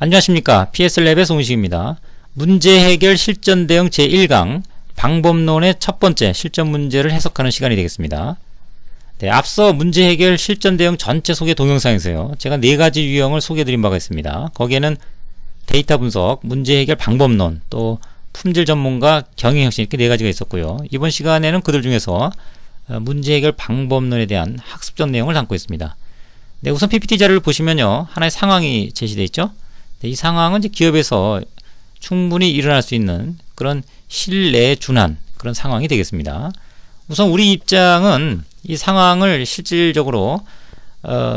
안녕하십니까. PSLab의 송은식입니다. 문제 해결 실전 대응 제1강 방법론의 첫 번째 실전 문제를 해석하는 시간이 되겠습니다. 네, 앞서 문제 해결 실전 대응 전체 소개 동영상에서요, 제가 4가지 유형을 소개해드린 바가 있습니다. 거기에는 데이터 분석, 문제 해결 방법론, 또 품질 전문가, 경영혁신 이렇게 4가지가 있었고요. 이번 시간에는 그들 중에서 문제 해결 방법론에 대한 학습적 내용을 담고 있습니다. 네, 우선 PPT 자료를 보시면요, 하나의 상황이 제시되어 있죠. 네, 이 상황은 이제 기업에서 충분히 일어날 수 있는 그런 실내에 준한 그런 상황이 되겠습니다. 우선 우리 입장은 이 상황을 실질적으로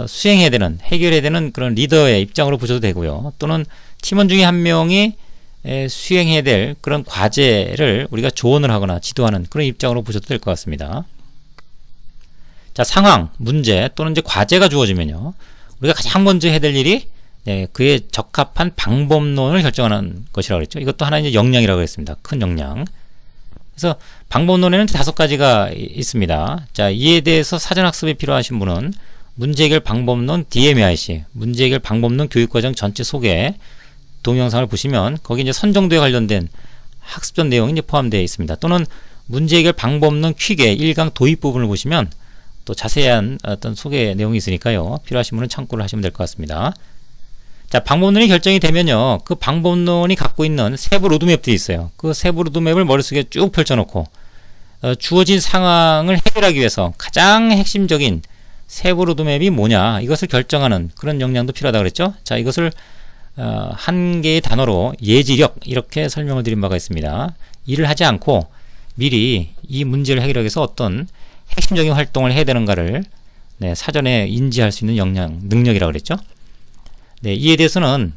수행해야 되는, 해결해야 되는 그런 리더의 입장으로 보셔도 되고요. 또는 팀원 중에 한 명이 수행해야 될 그런 과제를 우리가 조언을 하거나 지도하는 그런 입장으로 보셔도 될 것 같습니다. 자, 상황, 문제 또는 이제 과제가 주어지면요, 우리가 가장 먼저 해야 될 일이 그에 적합한 방법론을 결정하는 것이라고 그랬죠. 이것도 하나의 이제 역량이라고 했습니다. 큰 역량. 그래서 방법론에는 5가지가 있습니다. 자, 이에 대해서 사전학습이 필요하신 분은 문제해결 방법론 DMIC, 문제해결 방법론 교육과정 전체 소개 동영상을 보시면 거기 이제 선정도에 관련된 학습적 내용이 이제 포함되어 있습니다. 또는 문제해결 방법론 퀵의 1강 도입 부분을 보시면 또 자세한 어떤 소개 내용이 있으니까요, 필요하신 분은 참고를 하시면 될 것 같습니다. 자, 방법론이 결정이 되면요, 그 방법론이 갖고 있는 세부 로드맵들이 있어요. 그 세부 로드맵을 머릿속에 쭉 펼쳐놓고 주어진 상황을 해결하기 위해서 가장 핵심적인 세부 로드맵이 뭐냐, 이것을 결정하는 그런 역량도 필요하다고 그랬죠. 자, 이것을 한 개의 단어로 예지력 이렇게 설명을 드린 바가 있습니다. 일을 하지 않고 미리 이 문제를 해결하기 위해서 어떤 핵심적인 활동을 해야 되는가를 사전에 인지할 수 있는 역량, 능력이라고 그랬죠. 네, 이에 대해서는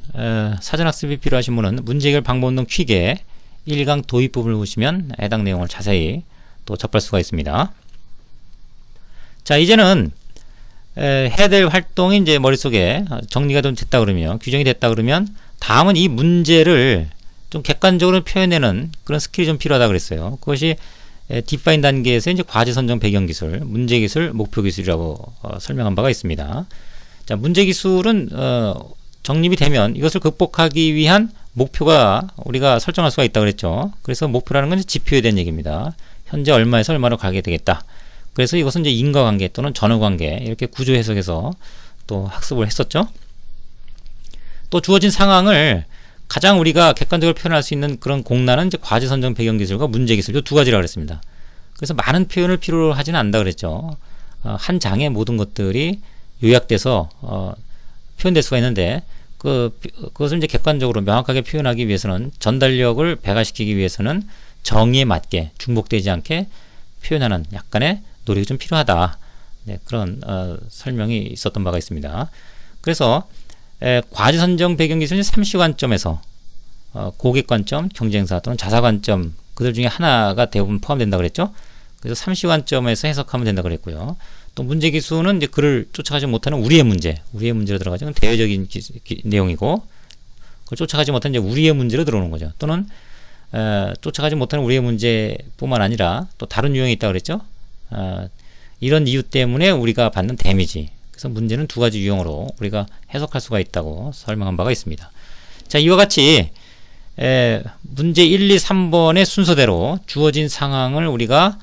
사전학습이 필요하신 분은 문제해결 방법론 퀵의 1강 도입 부분을 보시면 해당 내용을 자세히 또 접할 수가 있습니다. 자, 이제는 해야 될 활동이 이제 머릿속에 정리가 좀 됐다 그러면, 규정이 됐다 그러면, 다음은 이 문제를 좀 객관적으로 표현하는 그런 스킬이 좀 필요하다 그랬어요. 그것이 디파인 단계에서 이제 과제 선정 배경 기술, 문제 기술, 목표 기술이라고 설명한 바가 있습니다. 자, 문제 기술은 정립이 되면 이것을 극복하기 위한 목표가 우리가 설정할 수가 있다고 그랬죠. 그래서 목표라는 건 지표에 대한 얘기입니다. 현재 얼마에서 얼마로 가게 되겠다. 그래서 이것은 이제 인과관계 또는 전후관계 이렇게 구조 해석해서 또 학습을 했었죠. 또 주어진 상황을 가장 우리가 객관적으로 표현할 수 있는 그런 공란은 이제 과제 선정 배경 기술과 문제 기술, 이 2가지라고 그랬습니다. 그래서 많은 표현을 필요로 하지는 않다 그랬죠. 한 장의 모든 것들이 요약돼서 표현될 수가 있는데, 그것을 이제 객관적으로 명확하게 표현하기 위해서는, 전달력을 배가시키기 위해서는 정의에 맞게 중복되지 않게 표현하는 약간의 노력이 좀 필요하다. 네, 그런 설명이 있었던 바가 있습니다. 그래서 과제 선정 배경 기술은 3시 관점에서 고객 관점, 경쟁사 또는 자사 관점, 그들 중에 하나가 대부분 포함된다고 그랬죠. 그래서 3시 관점에서 해석하면 된다고 그랬고요. 또 문제 기술은 이제 그를 쫓아가지 못하는 우리의 문제로 들어가죠. 대외적인 내용이고, 그걸 쫓아가지 못하는 이제 우리의 문제로 들어오는 거죠. 또는 쫓아가지 못하는 우리의 문제뿐만 아니라 또 다른 유형이 있다고 그랬죠. 이런 이유 때문에 우리가 받는 데미지. 그래서 문제는 2가지 유형으로 우리가 해석할 수가 있다고 설명한 바가 있습니다. 자, 이와 같이 문제 1, 2, 3번의 순서대로 주어진 상황을 우리가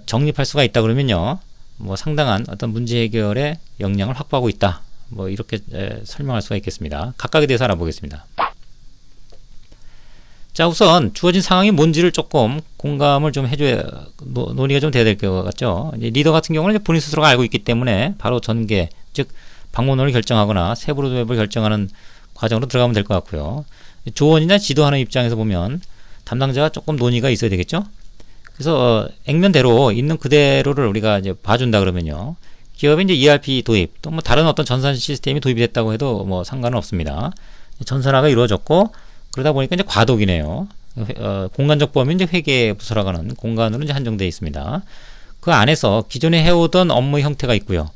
정립할 수가 있다 그러면요, 뭐 상당한 어떤 문제 해결의 역량을 확보하고 있다, 뭐 이렇게 설명할 수가 있겠습니다. 각각에 대해서 알아보겠습니다. 자, 우선 주어진 상황이 뭔지를 조금 공감을 좀 해줘야, 논의가 좀 돼야 될 것 같죠. 이제 리더 같은 경우는 본인 스스로가 알고 있기 때문에 바로 전개, 즉 방법론을 결정하거나 세부 로드맵을 결정하는 과정으로 들어가면 될 것 같고요. 조언이나 지도하는 입장에서 보면 담당자가 조금 논의가 있어야 되겠죠. 그래서 액면대로 있는 그대로를 우리가 이제 봐준다 그러면요, 기업의 이제 ERP 도입, 또 뭐 다른 어떤 전산 시스템이 도입이 됐다고 해도 뭐 상관은 없습니다. 전산화가 이루어졌고, 그러다 보니까 이제 과도기네요. 공간적 범위 이제 회계 부서라고 하는 공간으로 이제 한정되어 있습니다. 그 안에서 기존에 해오던 업무 형태가 있고요.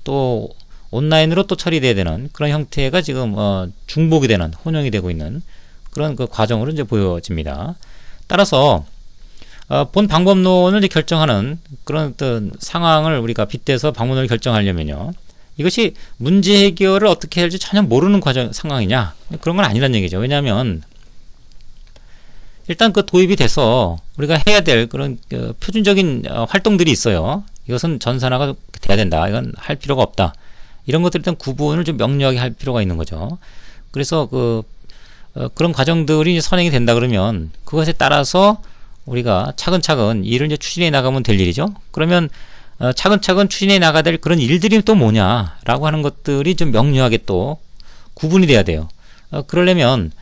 또 온라인으로 또 처리돼야 되는 그런 형태가 지금 중복이 되는, 혼용이 되고 있는 그런 그 과정으로 이제 보여집니다. 따라서 본 방법론을 이제 결정하는 그런 어떤 상황을 우리가 빗대서 방법론을 결정하려면요, 이것이 문제 해결을 어떻게 할지 전혀 모르는 상황이냐? 그런 건 아니란 얘기죠. 왜냐하면 일단 그 도입이 돼서 우리가 해야 될 그런 표준적인 활동들이 있어요. 이것은 전산화가 돼야 된다. 이건 할 필요가 없다. 이런 것들 일단 구분을 좀 명료하게 할 필요가 있는 거죠. 그래서 그런 과정들이 이제 선행이 된다 그러면 그것에 따라서 우리가 차근차근 일을 이제 추진해 나가면 될 일이죠. 그러면 차근차근 추진해 나가야 될 그런 일들이 또 뭐냐라고 하는 것들이 좀 명료하게 또 구분이 돼야 돼요. 그러려면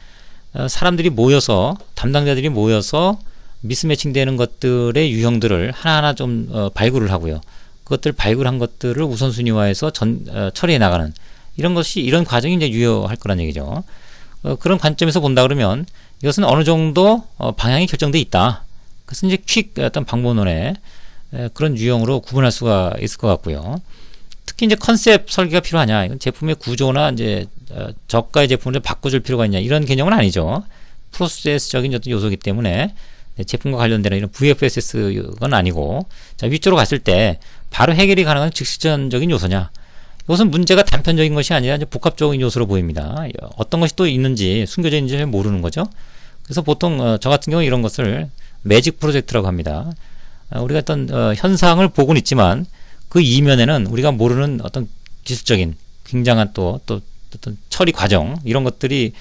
사람들이 모여서 담당자들이 모여서 미스매칭 되는 것들의 유형들을 하나하나 좀 발굴을 하고요. 그것들 발굴한 것들을 우선순위화해서 처리해 나가는 이런 과정이 이제 유효할 거란 얘기죠. 그런 관점에서 본다 그러면 이것은 어느 정도 방향이 결정돼 있다. 그래서 이제 퀵 어떤 방법론의 그런 유형으로 구분할 수가 있을 것 같고요. 특히 이제 컨셉 설계가 필요하냐, 이건 제품의 구조나 이제 저가의 제품을 바꿔줄 필요가 있냐, 이런 개념은 아니죠. 프로세스적인 어떤 요소이기 때문에 제품과 관련되는 이런 VFSS건 아니고, 자, 위쪽으로 갔을 때 바로 해결이 가능한 직선적인 요소냐, 이것은 문제가 단편적인 것이 아니라 이제 복합적인 요소로 보입니다. 어떤 것이 또 있는지 숨겨져 있는지 잘 모르는 거죠. 그래서 보통 저 같은 경우 이런 것을 매직 프로젝트라고 합니다. 우리가 어떤 현상을 보고는 있지만 그 이면에는 우리가 모르는 어떤 기술적인 굉장한 또 어떤 처리 과정, 이런 것들이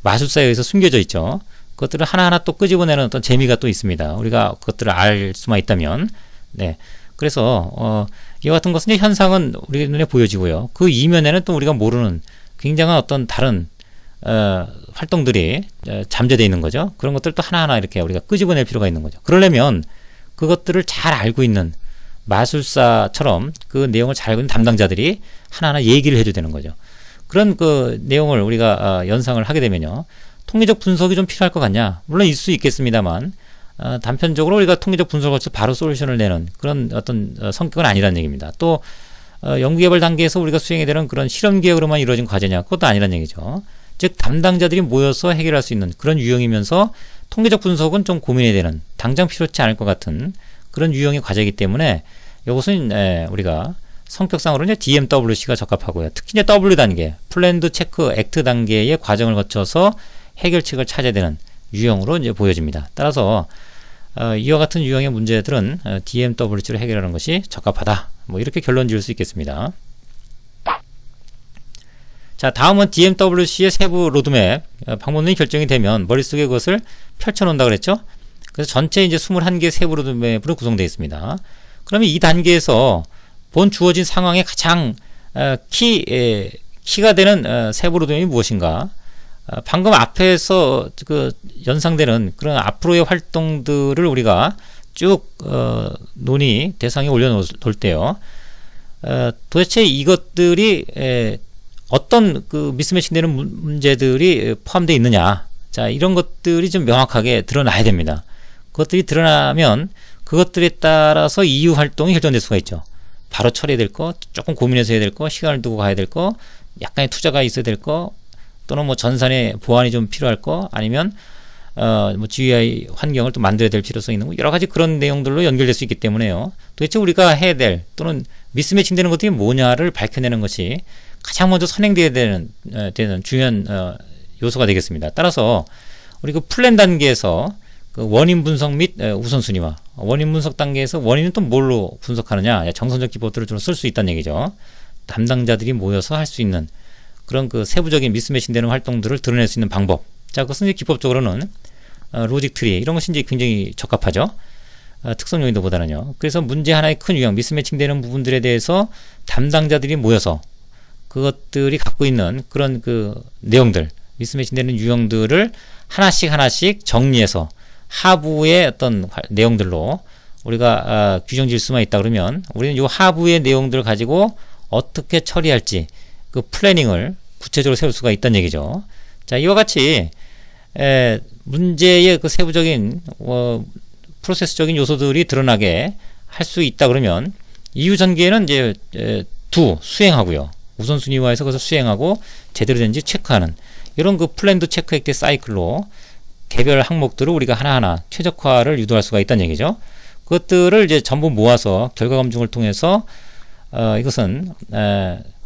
마술사에 의해서 숨겨져 있죠. 그것들을 하나하나 또 끄집어내는 어떤 재미가 또 있습니다. 우리가 그것들을 알 수만 있다면. 네. 그래서 이와 같은 것은 현상은 우리 눈에 보여지고요. 그 이면에는 또 우리가 모르는 굉장한 어떤 다른 활동들이 잠재되어 있는 거죠. 그런 것들 또 하나하나 이렇게 우리가 끄집어낼 필요가 있는 거죠. 그러려면 그것들을 잘 알고 있는 마술사처럼 그 내용을 잘 알고 있는 담당자들이 하나하나 얘기를 해줘야 되는 거죠. 그런 그 내용을 우리가 연상을 하게 되면요, 통계적 분석이 좀 필요할 것 같냐? 물론 있을 수 있겠습니다만 단편적으로 우리가 통계적 분석을 거쳐 바로 솔루션을 내는 그런 어떤 성격은 아니라는 얘기입니다. 또 연구개발 단계에서 우리가 수행해야 되는 그런 실험 계획으로만 이루어진 과제냐? 그것도 아니라는 얘기죠. 즉 담당자들이 모여서 해결할 수 있는 그런 유형이면서 통계적 분석은 좀 고민해야 되는, 당장 필요치 않을 것 같은 그런 유형의 과제이기 때문에 이것은 우리가 성격상으로는 DMWC가 적합하고요. 특히 이제 W 단계, 플랜드 체크 액트 단계의 과정을 거쳐서 해결책을 찾아야 되는 유형으로 이제 보여집니다. 따라서 이와 같은 유형의 문제들은 DMWC로 해결하는 것이 적합하다. 뭐 이렇게 결론 지을 수 있겠습니다. 자, 다음은 DMWC의 세부 로드맵, 방법론이 결정이 되면 머릿속에 그것을 펼쳐놓는다 그랬죠? 그래서 전체 이제 21개 세부 로드맵으로 구성되어 있습니다. 그러면 이 단계에서 본 주어진 상황의 가장 키가 되는 세부 로드맵이 무엇인가? 방금 앞에서 그 연상되는 그런 앞으로의 활동들을 우리가 쭉 논의 대상에 올려놓을 때요, 도대체 이것들이 어떤 그 미스매칭 되는 문제들이 포함되어 있느냐, 자, 이런 것들이 좀 명확하게 드러나야 됩니다. 그것들이 드러나면 그것들에 따라서 이후 활동이 결정될 수가 있죠. 바로 처리해야 될 거, 조금 고민해서 해야 될 거, 시간을 두고 가야 될 거, 약간의 투자가 있어야 될 거, 또는 뭐 전산의 보완이 좀 필요할 거, 아니면 뭐 GUI 환경을 또 만들어야 될 필요성이 있는 거, 여러 가지 그런 내용들로 연결될 수 있기 때문에요. 도대체 우리가 해야 될 또는 미스매칭 되는 것들이 뭐냐를 밝혀내는 것이 가장 먼저 선행되어야 되는 중요한 요소가 되겠습니다. 따라서 우리 그 플랜 단계에서 그 원인 분석 및 우선순위와 원인 분석 단계에서 원인은 또 뭘로 분석하느냐, 정선적 기법들을 좀 쓸 수 있다는 얘기죠. 담당자들이 모여서 할 수 있는 그런 그 세부적인 미스매칭 되는 활동들을 드러낼 수 있는 방법. 자, 그것은 이제 기법적으로는 로직 트리, 이런 것이 이제 굉장히 적합하죠. 특성 요인도보다는요. 그래서 문제 하나의 큰 유형, 미스매칭 되는 부분들에 대해서 담당자들이 모여서 그것들이 갖고 있는 그런 그 내용들, 미스매칭 되는 유형들을 하나씩 정리해서 하부의 어떤 내용들로 우리가 규정 질 수만 있다 그러면 우리는 이 하부의 내용들을 가지고 어떻게 처리할지 그 플래닝을 구체적으로 세울 수가 있다는 얘기죠. 자, 이와 같이 문제의 그 세부적인 프로세스적인 요소들이 드러나게 할 수 있다 그러면 이후 전개는 이제 수행하고요. 우선순위화해서 그것을 수행하고 제대로 된지 체크하는 이런 그 플랜드 체크 액트 사이클로 개별 항목들을 우리가 하나하나 최적화를 유도할 수가 있다는 얘기죠. 그것들을 이제 전부 모아서 결과 검증을 통해서 이것은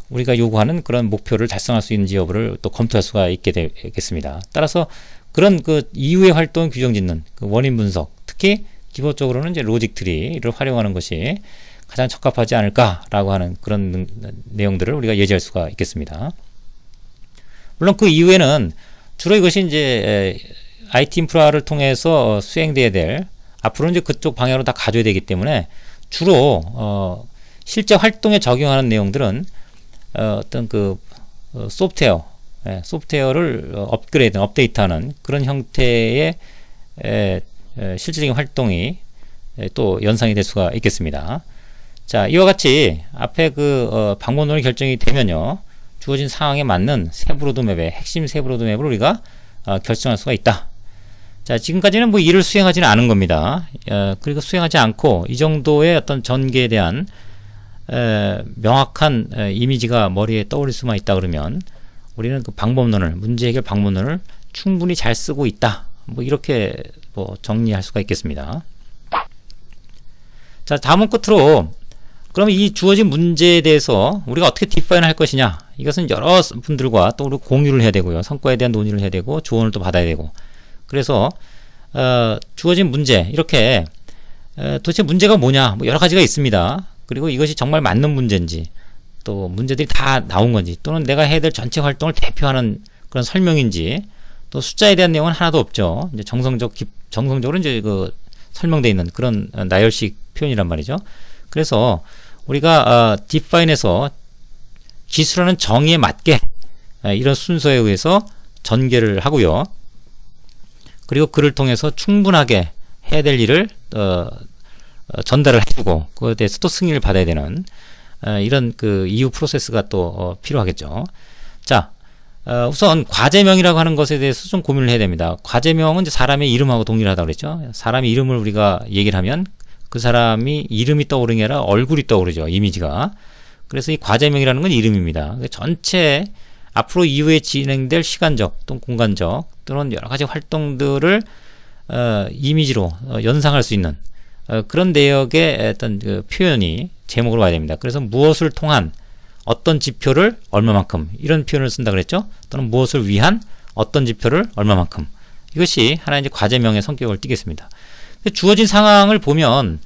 우리가 요구하는 그런 목표를 달성할 수 있는지 여부를 또 검토할 수가 있게 되겠습니다. 따라서 그런 그 이후의 활동 규정 짓는 그 원인 분석, 특히 기본적으로는 이제 로직 트리를 활용하는 것이 가장 적합하지 않을까라고 하는 그런 내용들을 우리가 예지할 수가 있겠습니다. 물론 그 이후에는 주로 이것이 이제 IT 인프라를 통해서 수행돼야 될, 앞으로는 이제 그쪽 방향으로 다 가져야 되기 때문에 주로 실제 활동에 적용하는 내용들은 어떤 그 소프트웨어를 업그레이드, 업데이트하는 그런 형태의 실질적인 활동이 또 연상이 될 수가 있겠습니다. 자, 이와 같이 앞에 그 방법론이 결정이 되면요, 주어진 상황에 맞는 세부 로드맵의 핵심 세부 로드맵을 우리가 결정할 수가 있다. 자, 지금까지는 뭐 일을 수행하지는 않은 겁니다. 그리고 수행하지 않고 이 정도의 어떤 전개에 대한 명확한 이미지가 머리에 떠오를 수만 있다 그러면 우리는 그 방법론을, 문제 해결 방법론을 충분히 잘 쓰고 있다. 뭐 이렇게 뭐 정리할 수가 있겠습니다. 자, 다음은 끝으로 그러면 이 주어진 문제에 대해서 우리가 어떻게 디파인 할 것이냐, 이것은 여러 분들과 또 우리 공유를 해야 되고요, 성과에 대한 논의를 해야 되고 조언을 또 받아야 되고, 그래서 주어진 문제, 이렇게 도대체 문제가 뭐냐, 뭐 여러 가지가 있습니다. 그리고 이것이 정말 맞는 문제인지, 또 문제들이 다 나온 건지, 또는 내가 해야 될 전체 활동을 대표하는 그런 설명인지, 또 숫자에 대한 내용은 하나도 없죠. 이제 정성적으로 이제 그 설명되어 있는 그런 나열식 표현이란 말이죠. 그래서 우리가 디파인에서 기술하는 정의에 맞게 이런 순서에 의해서 전개를 하고요. 그리고 그를 통해서 충분하게 해야 될 일을 전달을 해주고 그것에 대해서 또 승인을 받아야 되는 이런 그 이후 프로세스가 또 필요하겠죠. 자, 우선 과제명이라고 하는 것에 대해서 좀 고민을 해야 됩니다. 과제명은 이제 사람의 이름하고 동일하다고 그랬죠. 사람의 이름을 우리가 얘기를 하면 그 사람이 이름이 떠오르는 게 아니라 얼굴이 떠오르죠. 이미지가. 그래서 이 과제명이라는 건 이름입니다. 전체 앞으로 이후에 진행될 시간적 또는 공간적 또는 여러 가지 활동들을 이미지로 연상할 수 있는 그런 내역의 어떤 그 표현이 제목으로 와야 됩니다. 그래서 무엇을 통한 어떤 지표를 얼마만큼, 이런 표현을 쓴다 그랬죠. 또는 무엇을 위한 어떤 지표를 얼마만큼, 이것이 하나의 이제 과제명의 성격을 띠겠습니다. 주어진 상황을 보면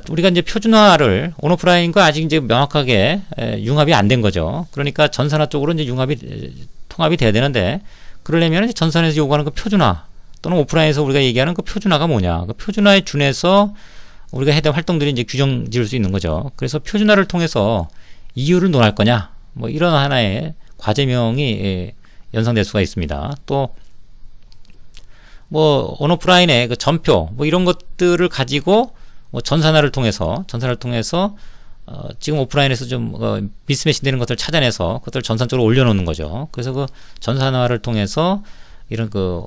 우리가 이제 표준화를 온오프라인과 아직 이제 명확하게 융합이 안 된 거죠. 그러니까 전산화 쪽으로 이제 통합이 돼야 되는데, 그러려면 이제 전산에서 요구하는 그 표준화 또는 오프라인에서 우리가 얘기하는 그 표준화가 뭐냐, 그 표준화에 준해서 우리가 해야 될 활동들이 이제 규정 지을 수 있는 거죠. 그래서 표준화를 통해서 이유를 논할 거냐, 뭐 이런 하나의 과제명이 연상될 수가 있습니다. 또 뭐 온오프라인의 그 전표 뭐 이런 것들을 가지고 뭐 전산화를 통해서 지금 오프라인에서 좀 미스매치 되는 것들을 찾아내서 그것들을 전산적으로 올려놓는 거죠. 그래서 그 전산화를 통해서 이런 그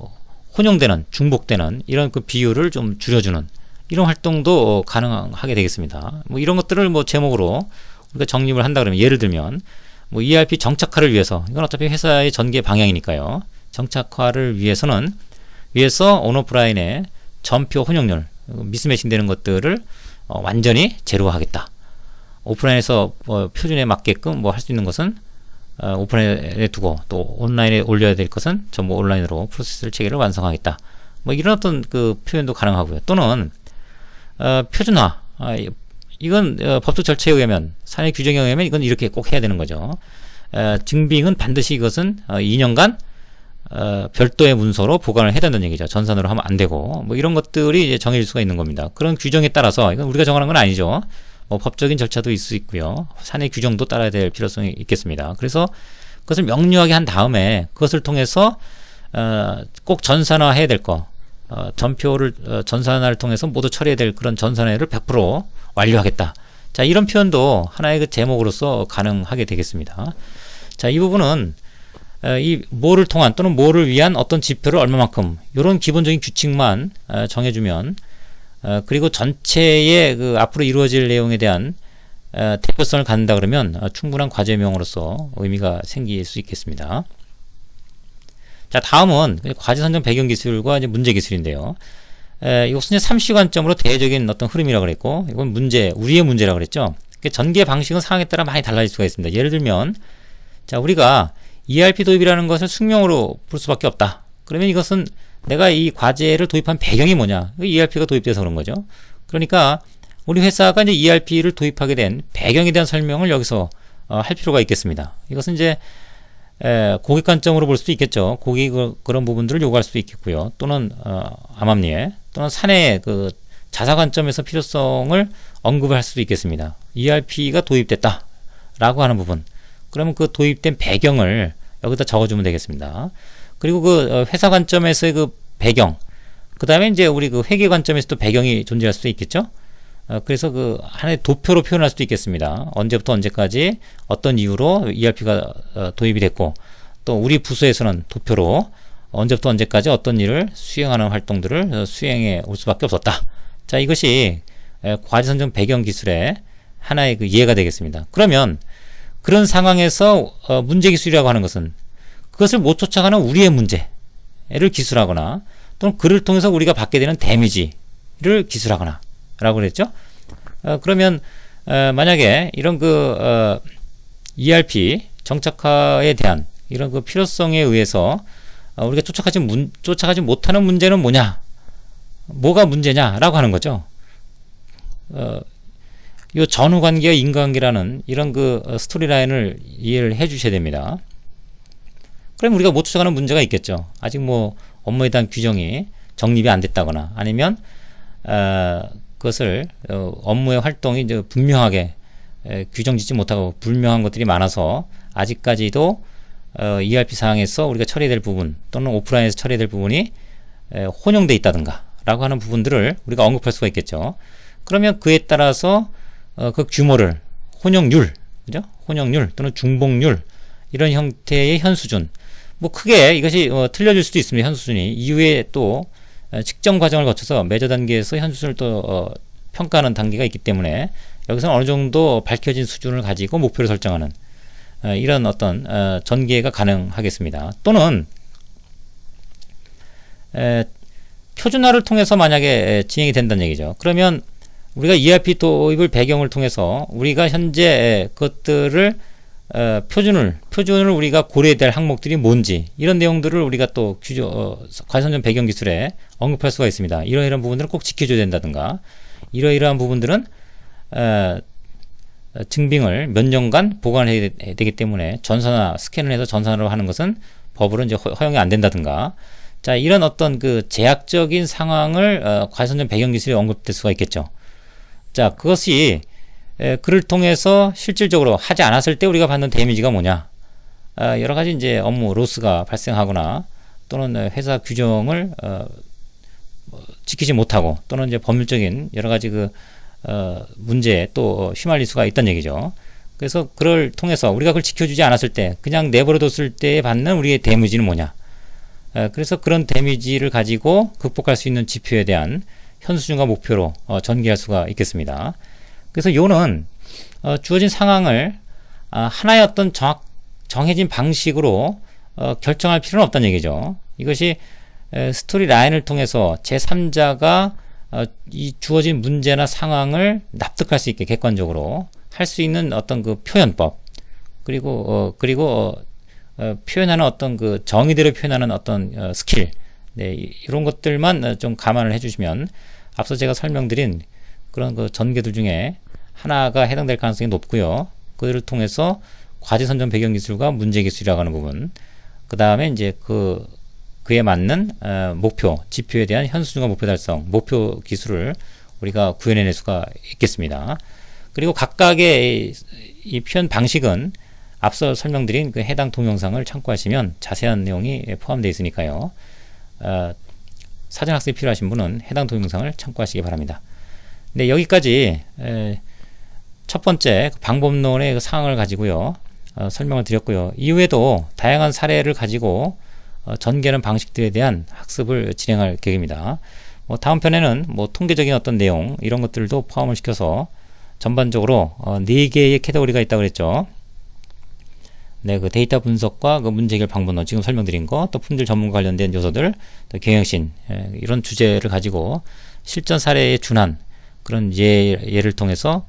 혼용되는, 중복되는 이런 그 비율을 좀 줄여주는 이런 활동도 가능하게 되겠습니다. 뭐 이런 것들을 뭐 제목으로 우리가 정립을 한다 그러면, 예를 들면 뭐 ERP 정착화를 위해서, 이건 어차피 회사의 전개 방향이니까요. 정착화를 위해서 온오프라인의 전표 혼용률, 미스매칭 되는 것들을 완전히 제로화하겠다. 오프라인에서 표준에 맞게끔 뭐 할 수 있는 것은 오프라인에 두고, 또 온라인에 올려야 될 것은 전부 온라인으로 프로세스 체계를 완성하겠다. 뭐 이런 어떤 그 표현도 가능하고요. 또는 표준화, 이건 법적 절차에 의하면, 사내 규정에 의하면 이건 이렇게 꼭 해야 되는 거죠. 증빙은 반드시 이것은 2년간 별도의 문서로 보관을 해야 된다는 얘기죠. 전산으로 하면 안 되고, 뭐 이런 것들이 이제 정해질 수가 있는 겁니다. 그런 규정에 따라서, 이건 우리가 정하는 건 아니죠. 뭐 법적인 절차도 있을 수 있고요. 사내 규정도 따라야 될 필요성이 있겠습니다. 그래서 그것을 명료하게 한 다음에 그것을 통해서 꼭 전산화 해야 될 거, 전표를 전산화를 통해서 모두 처리해야 될 그런 전산화를 100% 완료하겠다. 자, 이런 표현도 하나의 그 제목으로서 가능하게 되겠습니다. 자, 이 부분은 이 뭐를 통한 또는 뭐를 위한 어떤 지표를 얼마만큼, 이런 기본적인 규칙만 정해주면, 그리고 전체의 그 앞으로 이루어질 내용에 대한 대표성을 갖는다 그러면 충분한 과제명으로서 의미가 생길 수 있겠습니다. 자, 다음은 과제 선정 배경 기술과 이제 문제 기술인데요. 이것은 이제 3시 관점으로 대외적인 어떤 흐름이라고 그랬고, 이건 우리의 문제라고 그랬죠. 전개 방식은 상황에 따라 많이 달라질 수가 있습니다. 예를 들면 자, 우리가 ERP 도입이라는 것을 숙명으로 볼 수밖에 없다. 그러면 이것은 내가 이 과제를 도입한 배경이 뭐냐? ERP가 도입돼서 그런 거죠. 그러니까 우리 회사가 이제 ERP를 도입하게 된 배경에 대한 설명을 여기서 할 필요가 있겠습니다. 이것은 이제 고객 관점으로 볼 수도 있겠죠. 고객이 그런 부분들을 요구할 수도 있겠고요. 또는 암암리에 또는 사내의 그 자사 관점에서 필요성을 언급을 할 수도 있겠습니다. ERP가 도입됐다 라고 하는 부분, 그러면 그 도입된 배경을 여기다 적어주면 되겠습니다. 그리고 그 회사 관점에서의 그 배경, 그 다음에 이제 우리 그 회계 관점에서도 배경이 존재할 수도 있겠죠. 그래서 그 하나의 도표로 표현할 수도 있겠습니다. 언제부터 언제까지 어떤 이유로 ERP가 도입이 됐고, 또 우리 부서에서는 도표로 언제부터 언제까지 어떤 일을 수행하는 활동들을 수행해 올 수밖에 없었다. 자, 이것이 과제 선정 배경 기술의 하나의 그 예가 되겠습니다. 그러면 그런 상황에서 문제 기술이라고 하는 것은 그것을 못 쫓아가는 우리의 문제를 기술하거나, 또는 그를 통해서 우리가 받게 되는 데미지를 기술하거나 라고 그랬죠. 그러면 만약에 이런 그 ERP 정착화에 대한 이런 그 필요성에 의해서 우리가 쫓아가지 못하는 문제는 뭐냐, 뭐가 문제냐라고 하는 거죠. 이 전후관계와 인과관계라는 이런 그 스토리라인을 이해를 해 주셔야 됩니다. 그럼 우리가 못 쫓아가는 문제가 있겠죠. 아직 뭐 업무에 대한 규정이 정립이 안 됐다거나, 아니면 그것을 업무의 활동이 이제 분명하게 규정짓지 못하고 불명한 것들이 많아서 아직까지도 ERP 상황에서 우리가 처리해야 될 부분, 또는 오프라인에서 처리해야 될 부분이 혼용돼 있다든가 라고 하는 부분들을 우리가 언급할 수가 있겠죠. 그러면 그에 따라서 그 규모를 혼용률, 그죠? 혼용률 또는 중복률, 이런 형태의 현수준, 뭐 크게 이것이 틀려질 수도 있습니다. 현수준이 이후에 또 측정 과정을 거쳐서 매저 단계에서 현수준을 또 평가하는 단계가 있기 때문에 여기서는 어느 정도 밝혀진 수준을 가지고 목표를 설정하는 이런 어떤 전개가 가능하겠습니다. 또는 표준화를 통해서 만약에 진행이 된다는 얘기죠. 그러면 우리가 ERP 도입을 배경을 통해서 우리가 현재 그것들을 표준을 우리가 고려해야 될 항목들이 뭔지, 이런 내용들을 우리가 또 과선전 배경 기술에 언급할 수가 있습니다. 이러이러한 부분들은 꼭 지켜줘야 된다든가, 이러이러한 부분들은 증빙을 몇 년간 보관해야 되기 때문에 전산화, 스캔을 해서 전산화로 하는 것은 법으로 이제 허용이 안 된다든가. 자, 이런 어떤 그 제약적인 상황을 과선전 배경 기술에 언급될 수가 있겠죠. 자, 그것이 그를 통해서 실질적으로 하지 않았을 때 우리가 받는 데미지가 뭐냐, 여러 가지 이제 업무 로스가 발생하거나, 또는 회사 규정을 지키지 못하고, 또는 이제 법률적인 여러 가지 그 문제에 또 휘말릴 수가 있다는 얘기죠. 그래서 그걸 통해서 우리가 그걸 지켜주지 않았을 때, 그냥 내버려뒀을 때 받는 우리의 데미지는 뭐냐, 그래서 그런 데미지를 가지고 극복할 수 있는 지표에 대한 현수준과 목표로 전개할 수가 있겠습니다. 그래서 요는 주어진 상황을 하나의 어떤 정해진 방식으로 결정할 필요는 없다는 얘기죠. 이것이 스토리 라인을 통해서 제3자가 이 주어진 문제나 상황을 납득할 수 있게 객관적으로 할 수 있는 어떤 그 표현법, 그리고 표현하는 어떤 그 정의대로 표현하는 어떤 스킬, 네, 이런 것들만 좀 감안을 해주시면 앞서 제가 설명드린 그런 그 전개들 중에 하나가 해당될 가능성이 높고요. 그들을 통해서 과제 선정 배경 기술과 문제 기술이라고 하는 부분, 그 다음에 이제 그에 맞는 목표, 지표에 대한 현수준과 목표 달성, 목표 기술을 우리가 구현해낼 수가 있겠습니다. 그리고 각각의 이 표현 방식은 앞서 설명드린 그 해당 동영상을 참고하시면 자세한 내용이 포함되어 있으니까요. 사전 학습이 필요하신 분은 해당 동영상을 참고하시기 바랍니다. 네, 여기까지 첫 번째 방법론의 그 사항을 가지고요, 설명을 드렸고요. 이후에도 다양한 사례를 가지고 전개하는 방식들에 대한 학습을 진행할 계획입니다. 다음 편에는 통계적인 어떤 내용, 이런 것들도 포함을 시켜서 전반적으로 4개의 캐테고리가 있다고 그랬죠. 네, 그 데이터 분석과 그 문제 해결 방법론, 지금 설명드린 거, 또 품질 전문과 관련된 요소들, 또 경영신, 이런 주제를 가지고 실전 사례에 준한 그런 예를 통해서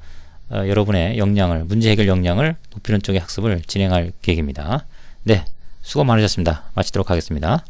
여러분의 역량을, 문제 해결 역량을 높이는 쪽의 학습을 진행할 계획입니다. 네, 수고 많으셨습니다. 마치도록 하겠습니다.